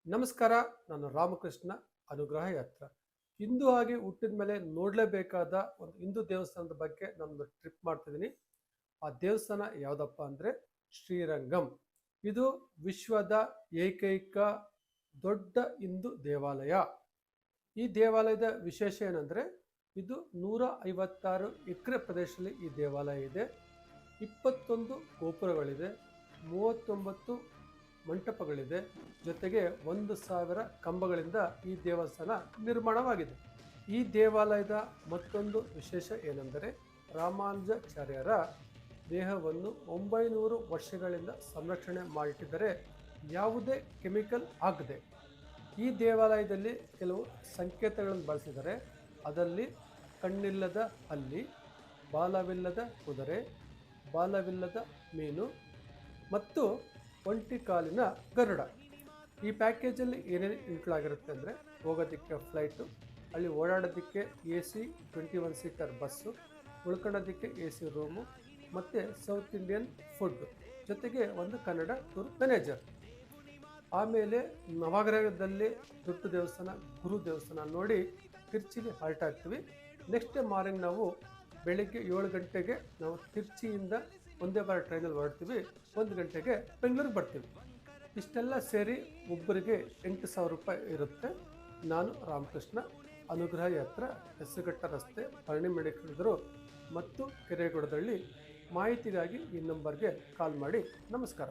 ನಮಸ್ಕಾರ. ನಾನು ರಾಮಕೃಷ್ಣ, ಅನುಗ್ರಹ ಯಾತ್ರ. ಹಿಂದೂ ಆಗಿ ಹುಟ್ಟಿದ ಮೇಲೆ ನೋಡಲೇಬೇಕಾದ ಒಂದು ಹಿಂದೂ ದೇವಸ್ಥಾನದ ಬಗ್ಗೆ ನಾನು ಟ್ರಿಪ್ ಮಾಡ್ತಿದ್ದೀನಿ. ಆ ದೇವಸ್ಥಾನ ಯಾವುದಪ್ಪ ಅಂದರೆ ಶ್ರೀರಂಗಂ. ಇದು ವಿಶ್ವದ ಏಕೈಕ ದೊಡ್ಡ ಹಿಂದೂ ದೇವಾಲಯ. ಈ ದೇವಾಲಯದ ವಿಶೇಷ ಏನಂದರೆ ಇದು 156 ಎಕರೆ ಪ್ರದೇಶದಲ್ಲಿ ಈ ದೇವಾಲಯ ಇದೆ. 21 ಗೋಪುರಗಳಿದೆ, 39 ಮಂಟಪಗಳಿದೆ, ಜೊತೆಗೆ 1,000 ಕಂಬಗಳಿಂದ ಈ ದೇವಸ್ಥಾನ ನಿರ್ಮಾಣವಾಗಿದೆ. ಈ ದೇವಾಲಯದ ಮತ್ತೊಂದು ವಿಶೇಷ ಏನೆಂದರೆ ರಾಮಾನುಜಾಚಾರ್ಯರ ದೇಹವನ್ನು 900 ವರ್ಷಗಳಿಂದ ಸಂರಕ್ಷಣೆ ಮಾಡಿಟ್ಟಿದ್ದರೆ, ಯಾವುದೇ ಕೆಮಿಕಲ್ ಆಗದೆ. ಈ ದೇವಾಲಯದಲ್ಲಿ ಕೆಲವು ಸಂಕೇತಗಳನ್ನು ಬಳಸಿದ್ದಾರೆ. ಅದರಲ್ಲಿ ಕಣ್ಣಿಲ್ಲದ ಹಲ್ಲಿ, ಬಾಲವಿಲ್ಲದ ಕುದುರೆ, ಬಾಲವಿಲ್ಲದ ಮೀನು ಮತ್ತು ಒಂಟಿ ಕಾಲಿನ ಗರುಡ. ಈ ಪ್ಯಾಕೇಜಲ್ಲಿ ಏನೇನು ಇನ್ಕ್ಲೂಡ್ ಆಗಿರುತ್ತೆ ಅಂದರೆ ಹೋಗೋದಕ್ಕೆ ಫ್ಲೈಟು, ಅಲ್ಲಿ ಓಡಾಡೋದಕ್ಕೆ AC 21 ಸೀಟರ್ ಬಸ್ಸು, ಉಳ್ಕೊಳ್ಳೋದಕ್ಕೆ AC ರೂಮು ಮತ್ತು ಸೌತ್ ಇಂಡಿಯನ್ ಫುಡ್, ಜೊತೆಗೆ ಒಂದು ಕನ್ನಡ ಟೂರ್ ಮ್ಯಾನೇಜರ್. ಆಮೇಲೆ ನವಗ್ರಹದಲ್ಲಿ ದೊಡ್ಡ ದೇವಸ್ಥಾನ ಗುರು ದೇವಸ್ಥಾನ ನೋಡಿ ತಿರ್ಚಿಲಿ ಹಾಲ್ಟ್ ಆಗ್ತೀವಿ. ನೆಕ್ಸ್ಟ್ ಡೇ ಮಾರ್ನಿಂಗ್ ನಾವು ಬೆಳಿಗ್ಗೆ 7 ಗಂಟೆಗೆ ನಾವು ತಿರ್ಚಿಯಿಂದ ಒಂದೇ ಬಾರಿ ಟ್ರೈನಲ್ಲಿ ಹೊರಡ್ತೀವಿ. 1 ಗಂಟೆಗೆ ಬೆಂಗಳೂರಿಗೆ ಬರ್ತೀವಿ. ಇಷ್ಟೆಲ್ಲ ಸೇರಿ ಒಬ್ಬರಿಗೆ 8,000 ರೂಪಾಯಿ ಇರುತ್ತೆ. ನಾನು ರಾಮಕೃಷ್ಣ, ಅನುಗ್ರಹ ಯಾತ್ರ, ಹೆಸರುಘಟ್ಟ ರಸ್ತೆ, ಪಳನಿ ಮೆಡಿಕಲ್ ಎದುರು ಮತ್ತು ಕೆರೆಗೋಡದಳ್ಳಿ. ಮಾಹಿತಿಗಾಗಿ ಈ ನಂಬರ್ಗೆ ಕಾಲ್ ಮಾಡಿ. ನಮಸ್ಕಾರ.